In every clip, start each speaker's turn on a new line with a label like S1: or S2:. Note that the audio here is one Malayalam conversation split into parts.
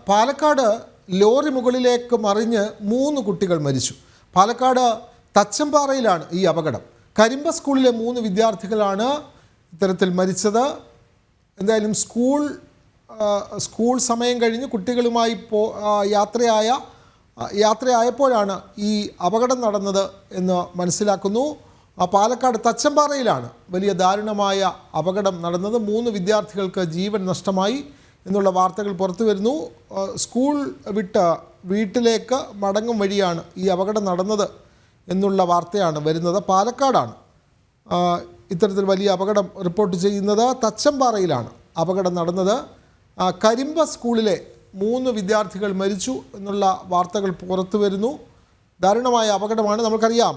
S1: പാലക്കാട് ലോറി മുകളിലേക്ക് മറിഞ്ഞ് 3 കുട്ടികൾ മരിച്ചു. പാലക്കാട് തച്ചമ്പാറയിലാണ് ഈ അപകടം. കരിമ്പ സ്കൂളിലെ 3 വിദ്യാർത്ഥികളാണ് ഇത്തരത്തിൽ മരിച്ചത്. എന്തായാലും സ്കൂൾ സമയം കഴിഞ്ഞ് കുട്ടികളുമായി യാത്രയായപ്പോഴാണ് ഈ അപകടം നടന്നത് എന്ന് മനസ്സിലാക്കുന്നു. പാലക്കാട് തച്ചമ്പാറയിലാണ് വലിയ ദാരുണമായ അപകടം നടന്നത്. 3 വിദ്യാർത്ഥികൾക്ക് ജീവൻ നഷ്ടമായി എന്നുള്ള വാർത്തകൾ പുറത്തു വരുന്നു. സ്കൂൾ വിട്ട് വീട്ടിലേക്ക് മടങ്ങും വഴിയാണ് ഈ അപകടം നടന്നത് എന്നുള്ള വാർത്തയാണ് വരുന്നത്. പാലക്കാടാണ് ഇത്തരത്തിൽ വലിയ അപകടം റിപ്പോർട്ട് ചെയ്യുന്നത്. തച്ചമ്പാറയിലാണ് അപകടം നടന്നത്. കരിമ്പ സ്കൂളിലെ 3 വിദ്യാർത്ഥികൾ മരിച്ചു എന്നുള്ള വാർത്തകൾ പുറത്തു വരുന്നു. ദാരുണമായ അപകടമാണ്. നമുക്കറിയാം,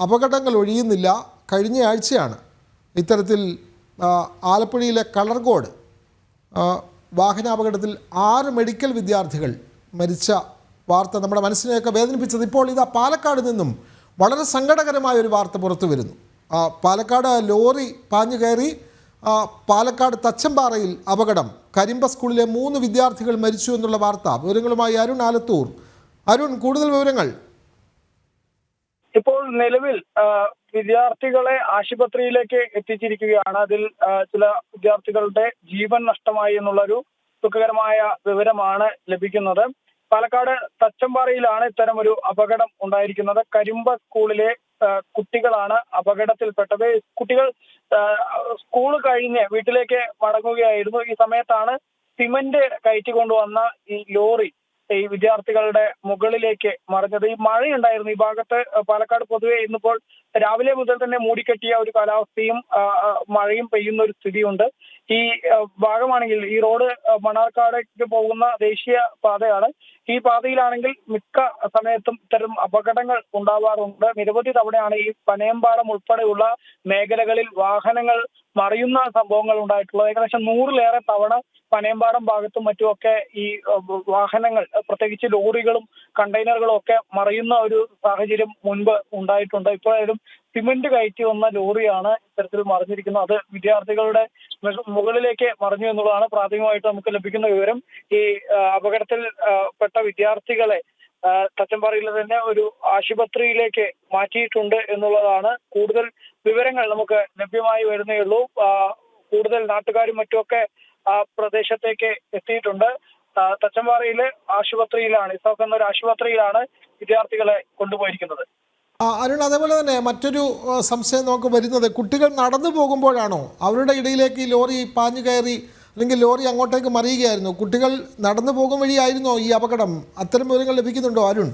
S1: അപകടങ്ങൾ ഒഴിയുന്നില്ല. കഴിഞ്ഞ ആഴ്ചയാണ് ഇത്തരത്തിൽ ആലപ്പുഴയിലെ കളർകോട് വാഹനാപകടത്തിൽ 6 മെഡിക്കൽ വിദ്യാർത്ഥികൾ മരിച്ച വാർത്ത നമ്മുടെ മനസ്സിനെയൊക്കെ വേദനിപ്പിച്ചത്. ഇപ്പോൾ ഇതാ പാലക്കാട് നിന്നും വളരെ സങ്കടകരമായ ഒരു വാർത്ത പുറത്തു വരുന്നു. പാലക്കാട് ലോറി പാഞ്ഞു കയറി പാലക്കാട് തച്ചമ്പാറയിൽ അപകടം. കരിമ്പ സ്കൂളിലെ 3 വിദ്യാർത്ഥികൾ മരിച്ചു എന്നുള്ള വാർത്ത. വിവരങ്ങളുമായി അരുൺ ആലത്തൂർ. അരുൺ, കൂടുതൽ വിവരങ്ങൾ.
S2: ഇപ്പോൾ നിലവിൽ വിദ്യാർത്ഥികളെ ആശുപത്രിയിലേക്ക് എത്തിച്ചിരിക്കുകയാണ്. അതിൽ ചില വിദ്യാർത്ഥികളുടെ ജീവൻ നഷ്ടമായി എന്നുള്ളൊരു ദുഃഖകരമായ വിവരമാണ് ലഭിക്കുന്നത്. പാലക്കാട് തച്ചമ്പാറയിലാണ് ഇത്തരമൊരു അപകടം ഉണ്ടായിരിക്കുന്നത്. കരിമ്പ സ്കൂളിലെ കുട്ടികളാണ് അപകടത്തിൽപ്പെട്ടത്. കുട്ടികൾ സ്കൂൾ കഴിഞ്ഞ് വീട്ടിലേക്ക് മടങ്ങുകയായിരുന്നു. ഈ സമയത്താണ് സിമന്റ് കയറ്റിക്കൊണ്ടുവന്ന ഈ ലോറി ഈ വിദ്യാർത്ഥികളുടെ മുകളിലേക്ക് മറിഞ്ഞത്. ഈ മഴയുണ്ടായിരുന്നു ഈ ഭാഗത്ത്. പാലക്കാട് പൊതുവെ ഇന്നിപ്പോൾ രാവിലെ മുതൽ തന്നെ മൂടിക്കെട്ടിയ ഒരു കാലാവസ്ഥയും മഴയും പെയ്യുന്ന ഒരു സ്ഥിതിയുണ്ട്. ഈ ഭാഗമാണെങ്കിൽ ഈ റോഡ് മണാർക്കാടേക്ക് പോകുന്ന ദേശീയ പാതയാണ്. ഈ പാതയിലാണെങ്കിൽ മിക്ക സമയത്തും ഇത്തരം അപകടങ്ങൾ ഉണ്ടാവാറുണ്ട്. നിരവധി തവണയാണ് ഈ പനയമ്പാടം ഉൾപ്പെടെയുള്ള മേഖലകളിൽ വാഹനങ്ങൾ മറിയുന്ന സംഭവങ്ങൾ ഉണ്ടായിട്ടുള്ളത്. ഏകദേശം 100-ലേറെ തവണ പനയമ്പാടം ഭാഗത്തും മറ്റുമൊക്കെ ഈ വാഹനങ്ങൾ, പ്രത്യേകിച്ച് ലോറികളും കണ്ടെയ്നറുകളും ഒക്കെ മറിയുന്ന ഒരു സാഹചര്യം മുൻപ് ഉണ്ടായിട്ടുണ്ട്. ഇപ്പോഴും സിമന്റ് കയറ്റി വന്ന ലോറിയാണ് ഇത്തരത്തിൽ മറിഞ്ഞിരിക്കുന്നത്. അത് വിദ്യാർത്ഥികളുടെ മുകളിലേക്ക് മറിഞ്ഞു എന്നുള്ളതാണ് പ്രാഥമികമായിട്ട് നമുക്ക് ലഭിക്കുന്ന വിവരം. ഈ അപകടത്തിൽ പെട്ട വിദ്യാർത്ഥികളെ തച്ചമ്പാറയിൽ തന്നെ ഒരു ആശുപത്രിയിലേക്ക് മാറ്റിയിട്ടുണ്ട് എന്നുള്ളതാണ് കൂടുതൽ വിവരങ്ങൾ നമുക്ക് ലഭ്യമായി വരുന്നേ ഉള്ളൂ. കൂടുതൽ നാട്ടുകാരും മറ്റുമൊക്കെ ആ പ്രദേശത്തേക്ക് എത്തിയിട്ടുണ്ട്. തച്ചമ്പാറയിലെ ആശുപത്രിയിലാണ്, ഇസാഫ് എന്നൊരു ആശുപത്രിയിലാണ് വിദ്യാർത്ഥികളെ കൊണ്ടുപോയിരിക്കുന്നത്.
S1: അരുൺ, അതേപോലെ തന്നെ മറ്റൊരു സംശയം നമുക്ക് വരുന്നത്, കുട്ടികൾ നടന്നു പോകുമ്പോഴാണോ അവരുടെ ഇടയിലേക്ക് ഈ ലോറി പാഞ്ഞു കയറി, അല്ലെങ്കിൽ ലോറി അങ്ങോട്ടേക്ക് മറിയുകയായിരുന്നു? കുട്ടികൾ നടന്നു പോകും വഴിയായിരുന്നോ ഈ അപകടം? അത്തരം വിവരങ്ങൾ ലഭിക്കുന്നുണ്ടോ അരുൺ?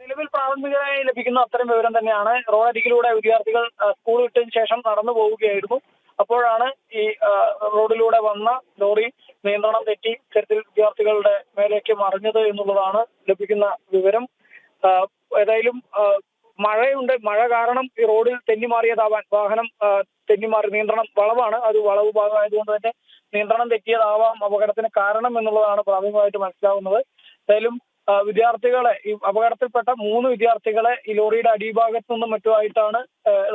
S2: നിലവിൽ പ്രാഥമികമായി ലഭിക്കുന്ന അത്തരം വിവരം തന്നെയാണ്. റോഡരികിലൂടെ വിദ്യാർത്ഥികൾ സ്കൂൾ വിട്ടതിന് ശേഷം നടന്നു പോവുകയായിരുന്നു. അപ്പോഴാണ് ഈ റോഡിലൂടെ വന്ന ലോറി നിയന്ത്രണം തെറ്റി ഇത്തരത്തിൽ വിദ്യാർത്ഥികളുടെ മേലേക്ക് മറിഞ്ഞത് എന്നുള്ളതാണ് ലഭിക്കുന്ന വിവരം. ഏതായാലും മഴയുണ്ട്. മഴ കാരണം ഈ റോഡിൽ തെന്നിമാറിയതാവാൻ, വാഹനം തെന്നിമാറി, നിയന്ത്രണം വളവാണ്, അത് വളവ് ഭാഗമായതുകൊണ്ട് തന്നെ നിയന്ത്രണം തെറ്റിയതാവാം അപകടത്തിന് കാരണം എന്നുള്ളതാണ് പ്രാഥമികമായിട്ട് മനസ്സിലാവുന്നത്. ഏതായാലും വിദ്യാർത്ഥികളെ, ഈ അപകടത്തിൽപ്പെട്ട 3 വിദ്യാർത്ഥികളെ ഈ ലോറിയുടെ അടിഭാഗത്തു നിന്നും മറ്റുമായിട്ടാണ്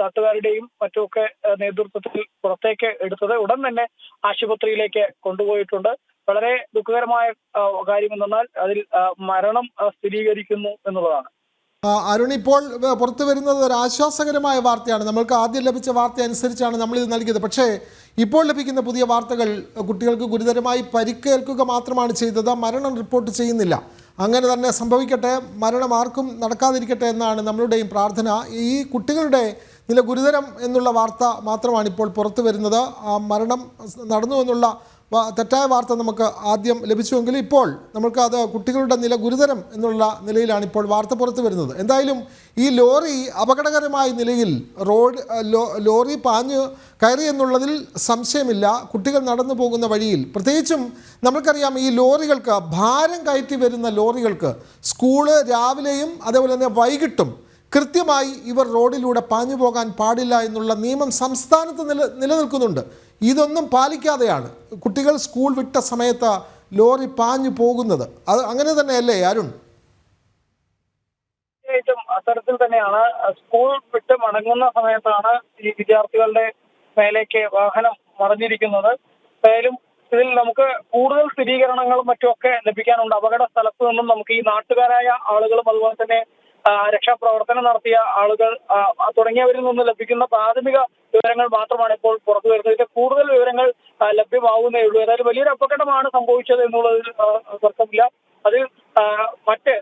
S2: നാട്ടുകാരുടെയും മറ്റുമൊക്കെ നേതൃത്വത്തിൽ പുറത്തേക്ക് എടുത്തത്. ഉടൻ തന്നെ ആശുപത്രിയിലേക്ക് കൊണ്ടുപോയിട്ടുണ്ട്. വളരെ ദുഃഖകരമായ കാര്യം എന്തെന്നാൽ അതിൽ മരണം സ്ഥിരീകരിക്കുന്നു എന്നുള്ളതാണ്.
S1: അരുൺ, ഇപ്പോൾ പുറത്തു വരുന്നത് ഒരു ആശ്വാസകരമായ വാർത്തയാണ്. നമ്മൾക്ക് ആദ്യം ലഭിച്ച വാർത്ത അനുസരിച്ചാണ് നമ്മളിത് നൽകിയത്. പക്ഷേ ഇപ്പോൾ ലഭിക്കുന്ന പുതിയ വാർത്തകൾ കുട്ടികൾക്ക് ഗുരുതരമായി പരിക്കേൽക്കുക മാത്രമാണ് ചെയ്തത്. മരണം റിപ്പോർട്ട് ചെയ്യുന്നില്ല. അങ്ങനെ തന്നെ സംഭവിക്കട്ടെ, മരണം ആർക്കും നടക്കാതിരിക്കട്ടെ എന്നാണ് നമ്മളുടെയും പ്രാർത്ഥന. ഈ കുട്ടികളുടെ നില ഗുരുതരം എന്നുള്ള വാർത്ത മാത്രമാണ് ഇപ്പോൾ പുറത്തു വരുന്നത്. മരണം നടന്നു എന്നുള്ള തെറ്റായ വാർത്ത നമുക്ക് ആദ്യം ലഭിച്ചുവെങ്കിൽ ഇപ്പോൾ നമുക്ക് അത് കുട്ടികളുടെ നില ഗുരുതരം എന്നുള്ള നിലയിലാണ് ഇപ്പോൾ വാർത്ത പുറത്തു വരുന്നത്. എന്തായാലും ഈ ലോറി അപകടകരമായ നിലയിൽ ലോറി പാഞ്ഞു കയറി എന്നുള്ളതിൽ സംശയമില്ല. കുട്ടികൾ നടന്നു പോകുന്ന വഴിയിൽ, പ്രത്യേകിച്ചും നമുക്കറിയാം, ഈ ലോറികൾക്ക്, ഭാരം കയറ്റി വരുന്ന ലോറികൾക്ക് സ്കൂള് രാവിലെയും അതേപോലെ തന്നെ വൈകിട്ടും കൃത്യമായി ഇവർ റോഡിലൂടെ പാഞ്ഞു പോകാൻ പാടില്ല എന്നുള്ള നിയമം സംസ്ഥാനത്ത് നിലനിൽക്കുന്നുണ്ട്. ഇതൊന്നും പാലിക്കാതെയാണ് കുട്ടികൾ സ്കൂൾ വിട്ട സമയത്ത് ലോറി പാഞ്ഞു പോകുന്നത്. അത് അങ്ങനെ തന്നെയല്ലേ അരുൺ?
S2: അത്തരത്തിൽ തന്നെയാണ്. സ്കൂൾ വിട്ട് മടങ്ങുന്ന സമയത്താണ് ഈ വിദ്യാർത്ഥികളുടെ മേലേക്ക് വാഹനം മറിഞ്ഞിരിക്കുന്നത്. എന്തായാലും ഇതിൽ നമുക്ക് കൂടുതൽ സ്ഥിരീകരണങ്ങളും മറ്റുമൊക്കെ ലഭിക്കാനുണ്ട്. അപകട സ്ഥലത്ത് നിന്നും നമുക്ക് ഈ നാട്ടുകാരായ ആളുകളും അതുപോലെ തന്നെ രക്ഷാപ്രവർത്തനം നടത്തിയ ആളുകൾ തുടങ്ങിയവരിൽ നിന്ന് ലഭിക്കുന്ന പ്രാഥമിക വിവരങ്ങൾ മാത്രമാണ് ഇപ്പോൾ പുറത്തു വരുന്നത്. ഇതിന്റെ കൂടുതൽ വിവരങ്ങൾ ലഭ്യമാവുന്നേ ഉള്ളൂ. ഏതായാലും വലിയൊരു അപകടമാണ് സംഭവിച്ചത് എന്നുള്ളതിൽ തർക്കമില്ല. അതിൽ മറ്റ്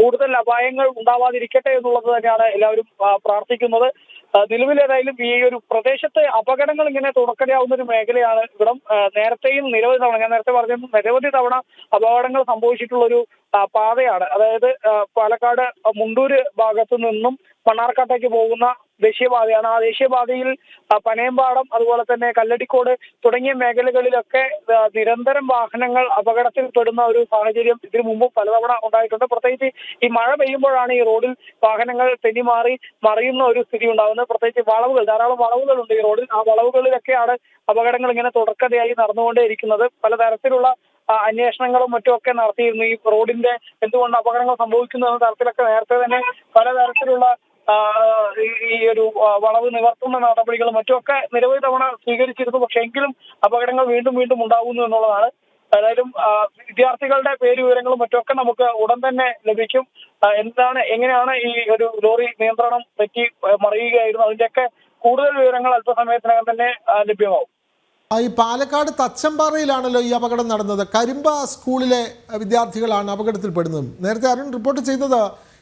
S2: കൂടുതൽ അപായങ്ങൾ ഉണ്ടാവാതിരിക്കട്ടെ എന്നുള്ളത് തന്നെയാണ് എല്ലാവരും പ്രാർത്ഥിക്കുന്നത്. നിലവിൽ ഏതായാലും ഈ ഒരു പ്രദേശത്ത് അപകടങ്ങൾ ഇങ്ങനെ തുടക്കടിയാവുന്ന ഒരു മേഖലയാണ്. ഇവിടം നേരത്തെയും നിരവധി തവണ, ഞാൻ നേരത്തെ പറഞ്ഞ നിരവധി തവണ അപകടങ്ങൾ സംഭവിച്ചിട്ടുള്ള ഒരു പാതയാണ്. അതായത് പാലക്കാട് മുണ്ടൂര് ഭാഗത്തു നിന്നും മണ്ണാർക്കാട്ടേക്ക് പോകുന്ന ദേശീയപാതയാണ്. ആ ദേശീയപാതയിൽ പനയമ്പാടം അതുപോലെ തന്നെ കല്ലടിക്കോട് തുടങ്ങിയ മേഖലകളിലൊക്കെ നിരന്തരം വാഹനങ്ങൾ അപകടത്തിൽപ്പെടുന്ന ഒരു സാഹചര്യം ഇതിനു മുമ്പ് പലതവണ ഉണ്ടായിട്ടുണ്ട്. പ്രത്യേകിച്ച് ഈ മഴ പെയ്യുമ്പോഴാണ് ഈ റോഡിൽ വാഹനങ്ങൾ തെന്നിമാറി മറിയുന്ന ഒരു സ്ഥിതി ഉണ്ടാകുന്നത്. പ്രത്യേകിച്ച് വളവുകൾ, ധാരാളം വളവുകളുണ്ട് ഈ റോഡിൽ. ആ വളവുകളിലൊക്കെയാണ് അപകടങ്ങൾ ഇങ്ങനെ തുടർക്കഥയായി നടന്നുകൊണ്ടേയിരിക്കുന്നത്. പലതരത്തിലുള്ള അന്വേഷണങ്ങളും മറ്റുമൊക്കെ നടത്തിയിരുന്നു. ഈ റോഡിന്റെ എന്തുകൊണ്ട് അപകടങ്ങൾ സംഭവിക്കുന്നു എന്ന തരത്തിലൊക്കെ നേരത്തെ തന്നെ പലതരത്തിലുള്ള ഈ ഒരു വളവ് നിവർത്തുന്ന നടപടികളും മറ്റുമൊക്കെ നിരവധി തവണ സ്വീകരിച്ചിരുന്നു. പക്ഷെ എങ്കിലും അപകടങ്ങൾ വീണ്ടും വീണ്ടും ഉണ്ടാകുന്നു എന്നുള്ളതാണ്. ഏതായാലും വിദ്യാർത്ഥികളുടെ പേര് വിവരങ്ങളും മറ്റുമൊക്കെ നമുക്ക് ഉടൻ തന്നെ ലഭിക്കും. എങ്ങനെയാണ് ഈ ഒരു ലോറി നിയന്ത്രണം തെറ്റി മറിയുകയായിരുന്നു, അതിന്റെയൊക്കെ കൂടുതൽ വിവരങ്ങൾ അല്പസമയത്തിനകം തന്നെ ലഭ്യമാവും.
S1: ഈ പാലക്കാട് തച്ചമ്പാറയിലാണല്ലോ ഈ അപകടം നടന്നത്. കരിമ്പ സ്കൂളിലെ വിദ്യാർത്ഥികളാണ് അപകടത്തിൽപ്പെടുന്നത്. നേരത്തെ അരുൺ റിപ്പോർട്ട് ചെയ്തത്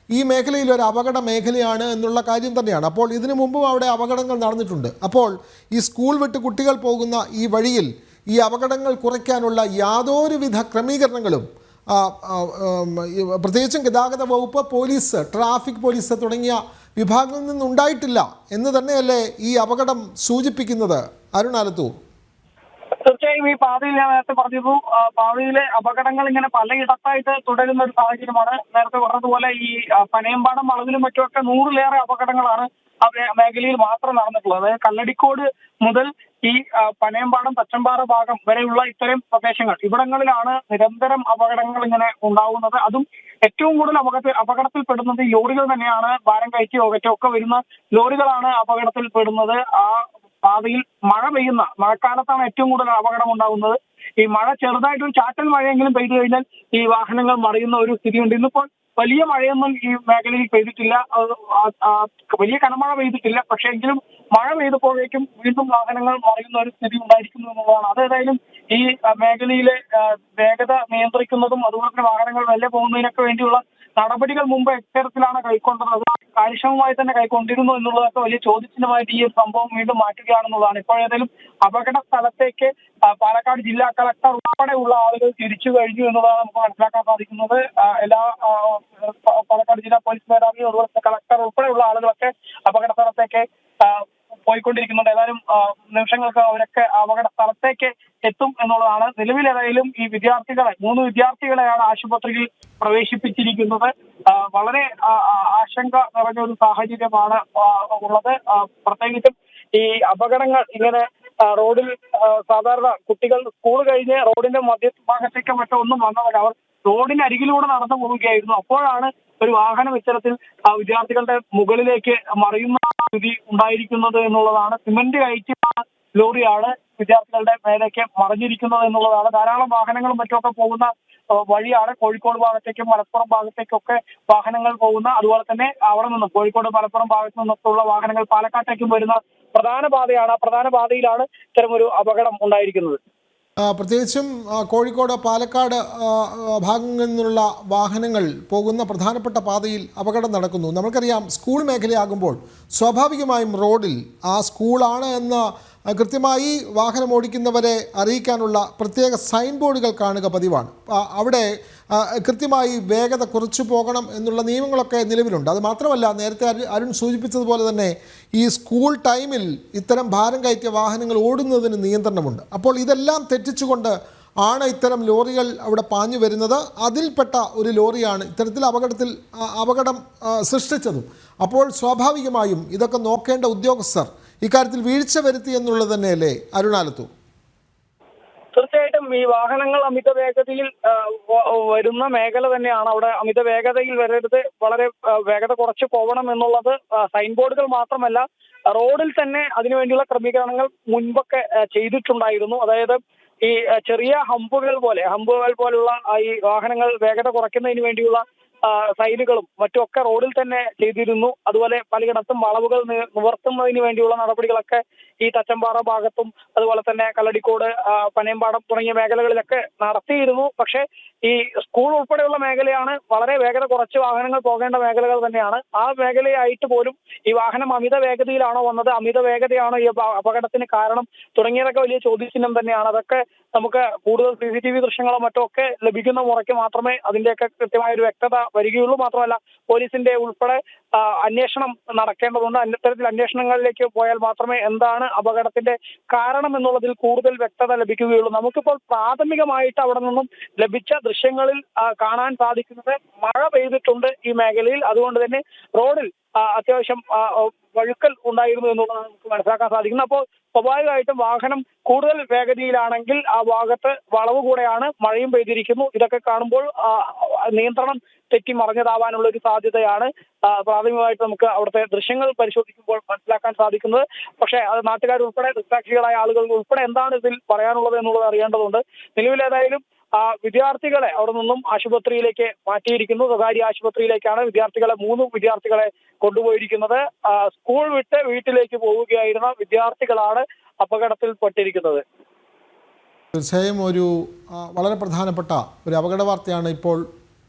S1: ഈ മേഖലയിൽ ഒരു അപകട മേഖലയാണ് എന്നുള്ള കാര്യം തന്നെയാണ്. അപ്പോൾ ഇതിനു മുമ്പും അവിടെ അപകടങ്ങൾ നടന്നിട്ടുണ്ട്. അപ്പോൾ ഈ സ്കൂൾ വിട്ട് കുട്ടികൾ പോകുന്ന ഈ വഴിയിൽ ഈ അപകടങ്ങൾ കുറയ്ക്കാനുള്ള യാതൊരുവിധ ക്രമീകരണങ്ങളും പ്രത്യേകിച്ചും ഗതാഗത വകുപ്പ്, പോലീസ്, ട്രാഫിക് പോലീസ് തുടങ്ങിയ വിഭാഗങ്ങളിൽ നിന്നുണ്ടായിട്ടില്ല എന്ന് തന്നെയല്ലേ ഈ അപകടം സൂചിപ്പിക്കുന്നത് അരുൺ ആലത്തൂർ?
S2: തീർച്ചയായും ഈ പാതയിൽ ഞാൻ നേരത്തെ പറഞ്ഞിരുന്നു, പാതയിലെ അപകടങ്ങൾ ഇങ്ങനെ പലയിടത്തായിട്ട് തുടരുന്ന ഒരു സാഹചര്യമാണ്. നേരത്തെ പറഞ്ഞതുപോലെ ഈ പനയമ്പാടം വളവിലും മറ്റുമൊക്കെ 100-ലേറെ അപകടങ്ങളാണ് ആ മേഖലയിൽ മാത്രം നടന്നിട്ടുള്ളത്. അതായത് കല്ലടിക്കോട് മുതൽ ഈ പനയമ്പാടം തച്ചമ്പാറ ഭാഗം വരെയുള്ള ഇത്തരം പ്രദേശങ്ങൾ, ഇവിടങ്ങളിലാണ് നിരന്തരം അപകടങ്ങൾ ഇങ്ങനെ ഉണ്ടാവുന്നത്. അതും ഏറ്റവും കൂടുതൽ അപകടത്തിൽപ്പെടുന്നത് ലോറികൾ തന്നെയാണ്. ഭാരം കയറ്റിയോ മറ്റോ ഒക്കെ വരുന്ന ലോറികളാണ് അപകടത്തിൽപ്പെടുന്നത്. ആ പാതയിൽ മഴക്കാലത്താണ് ഏറ്റവും കൂടുതൽ അപകടം ഉണ്ടാകുന്നത്. ഈ മഴ ചെറുതായിട്ടൊരു ചാറ്റൽ മഴയെങ്കിലും പെയ്തു കഴിഞ്ഞാൽ ഈ വാഹനങ്ങൾ മറിയുന്ന ഒരു സ്ഥിതിയുണ്ട്. ഇന്നിപ്പോൾ വലിയ മഴയൊന്നും ഈ മേഖലയിൽ പെയ്തിട്ടില്ല, വലിയ കനമഴ പെയ്തിട്ടില്ല. പക്ഷെ എങ്കിലും മഴ പെയ്തപ്പോഴേക്കും വീണ്ടും വാഹനങ്ങൾ മറിയുന്ന ഒരു സ്ഥിതി ഉണ്ടായിരിക്കുന്നു എന്നുള്ളതാണ്. അതേതായാലും ഈ മേഖലയിലെ വേഗത നിയന്ത്രിക്കുന്നതും അതുപോലെ തന്നെ വാഹനങ്ങൾ വെല്ലെ പോകുന്നതിനൊക്കെ വേണ്ടിയുള്ള നടപടികൾ മുമ്പ് എത്തരത്തിലാണ് കൈക്കൊണ്ടത്, അത് കാര്യക്ഷമമായി തന്നെ കൈക്കൊണ്ടിരുന്നു എന്നുള്ളതൊക്കെ വലിയ ചോദ്യചിഹ്നമായിട്ട് ഈ ഒരു സംഭവം വീണ്ടും മാറ്റുകയാണെന്നുള്ളതാണ്. ഇപ്പോഴേതായാലും അപകട സ്ഥലത്തേക്ക് പാലക്കാട് ജില്ലാ കളക്ടർ ഉൾപ്പെടെയുള്ള ആളുകൾ തിരിച്ചു കഴിഞ്ഞു എന്നുള്ളതാണ് നമുക്ക് മനസ്സിലാക്കാൻ സാധിക്കുന്നത്. എല്ലാ പാലക്കാട് ജില്ലാ പോലീസ് മേധാവിയും അതുപോലെ തന്നെ കളക്ടർ ഉൾപ്പെടെയുള്ള ആളുകളൊക്കെ അപകട സ്ഥലത്തേക്ക് പോയിക്കൊണ്ടിരിക്കുന്നുണ്ട്. ഏതായാലും നിമിഷങ്ങൾക്ക് അവരൊക്കെ അപകട സ്ഥലത്തേക്ക് എത്തും എന്നുള്ളതാണ്. നിലവിൽ ഏതായാലും ഈ 3 വിദ്യാർത്ഥികളെയാണ് ആശുപത്രിയിൽ പ്രവേശിപ്പിച്ചിരിക്കുന്നത്. വളരെ ആശങ്ക നിറഞ്ഞ ഒരു സാഹചര്യമാണ് ഉള്ളത്. പ്രത്യേകിച്ചും ഈ അപകടങ്ങൾ ഇങ്ങനെ റോഡിൽ സാധാരണ കുട്ടികൾ സ്കൂൾ കഴിഞ്ഞ് റോഡിന്റെ മധ്യഭാഗത്തേക്ക് മറ്റോ ഒന്നും വന്നതല്ല, അവർ റോഡിന് അരികിലൂടെ നടന്നു പോവുകയായിരുന്നു. അപ്പോഴാണ് ഒരു വാഹനം ഇത്തരത്തിൽ വിദ്യാർത്ഥികളുടെ മുകളിലേക്ക് മറിയുന്ന സ്ഥിതി ഉണ്ടായിരിക്കുന്നത് എന്നുള്ളതാണ്. സിമന്റ് കയറ്റിയ ലോറിയാണ് വിദ്യാർത്ഥികളുടെ മേലേക്ക് മറിഞ്ഞിരിക്കുന്നത് എന്നുള്ളതാണ്. ധാരാളം വാഹനങ്ങളും മറ്റുമൊക്കെ പോകുന്ന വഴിയാണ്. കോഴിക്കോട് ഭാഗത്തേക്കും മലപ്പുറം ഭാഗത്തേക്കൊക്കെ വാഹനങ്ങൾ പോകുന്ന, അതുപോലെ തന്നെ അവിടെ നിന്നും കോഴിക്കോട് മലപ്പുറം ഭാഗത്തു നിന്നൊക്കെയുള്ള വാഹനങ്ങൾ പാലക്കാട്ടേക്കും വരുന്ന പ്രധാന പാതയാണ്. ആ പ്രധാന പാതയിലാണ് ഇത്തരമൊരു അപകടം ഉണ്ടായിരിക്കുന്നത്.
S1: പ്രത്യേകിച്ചും കോഴിക്കോട്, പാലക്കാട് ഭാഗങ്ങളിൽ നിന്നുള്ള വാഹനങ്ങൾ പോകുന്ന പ്രധാനപ്പെട്ട പാതയിൽ അപകടം നടക്കുന്നു. നമുക്കറിയാം, സ്കൂൾ മേഖലയാകുമ്പോൾ സ്വാഭാവികമായും റോഡിൽ ആ സ്കൂളാണ് എന്ന് കൃത്യമായി വാഹനം ഓടിക്കുന്നവരെ അറിയിക്കാനുള്ള പ്രത്യേക സൈൻ ബോർഡുകൾ കാണുക പതിവാണ്. അവിടെ കൃത്യമായി വേഗത കുറച്ചു പോകണം എന്നുള്ള നിയമങ്ങളൊക്കെ നിലവിലുണ്ട്. അത് മാത്രമല്ല, നേരത്തെ അരുൺ സൂചിപ്പിച്ചതുപോലെ തന്നെ ഈ സ്കൂൾ ടൈമിൽ ഇത്തരം ഭാരം കയറ്റിയ വാഹനങ്ങൾ ഓടുന്നതിന് നിയന്ത്രണമുണ്ട്. അപ്പോൾ ഇതെല്ലാം തെറ്റിച്ചുകൊണ്ട് ആണ് ഇത്തരം ലോറികൾ അവിടെ പാഞ്ഞു വരുന്നത്. അതിൽപ്പെട്ട ഒരു ലോറിയാണ് ഇത്തരത്തിൽ അപകടം സൃഷ്ടിച്ചതും. അപ്പോൾ സ്വാഭാവികമായും ഇതൊക്കെ നോക്കേണ്ട ഉദ്യോഗസ്ഥർ ഇക്കാര്യത്തിൽ വീഴ്ച വരുത്തി എന്നുള്ളത് തന്നെയല്ലേ അരുണാലത്തൂർ?
S2: തീർച്ചയായിട്ടും ഈ വാഹനങ്ങൾ അമിത വേഗതയിൽ വരുന്ന മേഖല തന്നെയാണ്. അവിടെ അമിത വേഗതയിൽ വരരുത്, വളരെ വേഗത കുറച്ച് പോകണം എന്നുള്ളത് സൈൻ ബോർഡുകൾ മാത്രമല്ല, റോഡിൽ തന്നെ അതിനുവേണ്ടിയുള്ള ക്രമീകരണങ്ങൾ മുൻപൊക്കെ ചെയ്തിട്ടുണ്ടായിരുന്നു. അതായത് ഈ ചെറിയ ഹമ്പുകൾ പോലുള്ള ഈ വാഹനങ്ങൾ വേഗത കുറയ്ക്കുന്നതിന് വേണ്ടിയുള്ള സൈനുകളും മറ്റുമൊക്കെ റോഡിൽ തന്നെ ചെയ്തിരുന്നു. അതുപോലെ പലയിടത്തും വളവുകൾ നിവർത്തുന്നതിന് വേണ്ടിയുള്ള നടപടികളൊക്കെ ഈ തച്ചമ്പാറ ഭാഗത്തും അതുപോലെ തന്നെ കല്ലടിക്കോട്, പനയമ്പാടം തുടങ്ങിയ മേഖലകളിലൊക്കെ നടത്തിയിരുന്നു. പക്ഷേ ഈ സ്കൂൾ ഉൾപ്പെടെയുള്ള മേഖലയാണ് വളരെ വേഗത കുറച്ച് വാഹനങ്ങൾ പോകേണ്ട മേഖലകൾ തന്നെയാണ്. ആ മേഖലയായിട്ട് പോലും ഈ വാഹനം അമിത വേഗതയിലാണോ വന്നത്, അമിത വേഗതയാണോ ഈ അപകടത്തിന് കാരണം തുടങ്ങിയതൊക്കെ വലിയ ചോദ്യചിഹ്നം തന്നെയാണ്. അതൊക്കെ നമുക്ക് കൂടുതൽ CCTV ദൃശ്യങ്ങളോ മറ്റോ ഒക്കെ ലഭിക്കുന്ന മുറയ്ക്ക് മാത്രമേ അതിന്റെയൊക്കെ കൃത്യമായ ഒരു വ്യക്തത വരികയുള്ളൂ. മാത്രമല്ല പോലീസിന്റെ ഉൾപ്പെടെ അന്വേഷണം നടക്കേണ്ടതുണ്ട്. അത്തരത്തിൽ അന്വേഷണങ്ങളിലേക്ക് പോയാൽ മാത്രമേ എന്താണ് അപകടത്തിന്റെ കാരണം എന്നുള്ളതിൽ കൂടുതൽ വ്യക്തത ലഭിക്കുകയുള്ളൂ. നമുക്കിപ്പോൾ പ്രാഥമികമായിട്ട് അവിടെ നിന്നും ലഭിച്ച ദൃശ്യങ്ങളിൽ കാണാൻ സാധിക്കുന്നത് മഴ പെയ്തിട്ടുണ്ട് ഈ മേഖലയിൽ. അതുകൊണ്ട് തന്നെ റോഡിൽ അത്യാവശ്യം വഴുക്കൽ ഉണ്ടായിരുന്നു എന്നുള്ളതാണ് നമുക്ക് മനസ്സിലാക്കാൻ സാധിക്കുന്നത്. അപ്പോൾ സ്വാഭാവികമായിട്ടും വാഹനം കൂടുതൽ വേഗതയിലാണെങ്കിൽ ആ ഭാഗത്ത് വളവ് കൂടെയാണ്, മഴയും പെയ്തിരിക്കുന്നു. ഇതൊക്കെ കാണുമ്പോൾ നിയന്ത്രണം തെറ്റി മറിഞ്ഞതാവാനുള്ള ഒരു സാധ്യതയാണ് പ്രാഥമികമായിട്ട് നമുക്ക് അവിടുത്തെ ദൃശ്യങ്ങൾ പരിശോധിക്കുമ്പോൾ മനസ്സിലാക്കാൻ സാധിക്കുന്നത്. പക്ഷേ അത് നാട്ടുകാരുൾപ്പെടെ ദൃക്സാക്ഷികളായ ആളുകൾ ഉൾപ്പെടെ എന്താണ് ഇതിൽ പറയാനുള്ളത് എന്നുള്ളത് അറിയേണ്ടതുണ്ട്. നിലവിലേതായാലും വിദ്യാർത്ഥികളെ അവിടെ നിന്നും ആശുപത്രിയിലേക്ക് മാറ്റിയിരിക്കുന്നു. സ്വകാര്യ ആശുപത്രിയിലേക്കാണ് വിദ്യാർത്ഥികളെ 3 വിദ്യാർത്ഥികളെ കൊണ്ടുപോയിരിക്കുന്നത്. സ്കൂൾ വിട്ട് വീട്ടിലേക്ക് പോവുകയായിരുന്ന വിദ്യാർത്ഥികളാണ് അപകടത്തിൽപ്പെട്ടിരിക്കുന്നത്.
S1: തീർച്ചയായും ഒരു വളരെ പ്രധാനപ്പെട്ട ഒരു അപകട വാർത്തയാണ് ഇപ്പോൾ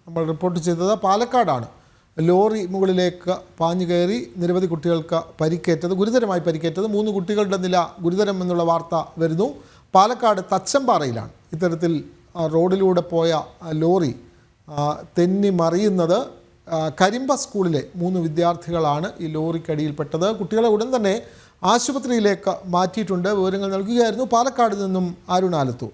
S1: നമ്മൾ റിപ്പോർട്ട് ചെയ്തത്. പാലക്കാടാണ് ലോറി മുകളിലേക്ക് പാഞ്ഞു കയറി നിരവധി കുട്ടികൾക്ക് പരിക്കേറ്റത്, ഗുരുതരമായി പരിക്കേറ്റത്. 3 കുട്ടികളുടെ നില ഗുരുതരം എന്നുള്ള വാർത്ത വരുന്നു. പാലക്കാട് തച്ചമ്പാറയിലാണ് ഇത്തരത്തിൽ റോഡിലൂടെ പോയ ലോറി തെന്നി മറിയുന്നത്. കരിമ്പ സ്കൂളിലെ 3 വിദ്യാർത്ഥികളാണ് ഈ ലോറിക്കടിയിൽപ്പെട്ടത്. കുട്ടികളെ ഉടൻ തന്നെ ആശുപത്രിയിലേക്ക് മാറ്റിയിട്ടുണ്ട്. വിവരങ്ങൾ നൽകുകയായിരുന്നു പാലക്കാട് നിന്നും അരുൺ ആലത്തൂർ.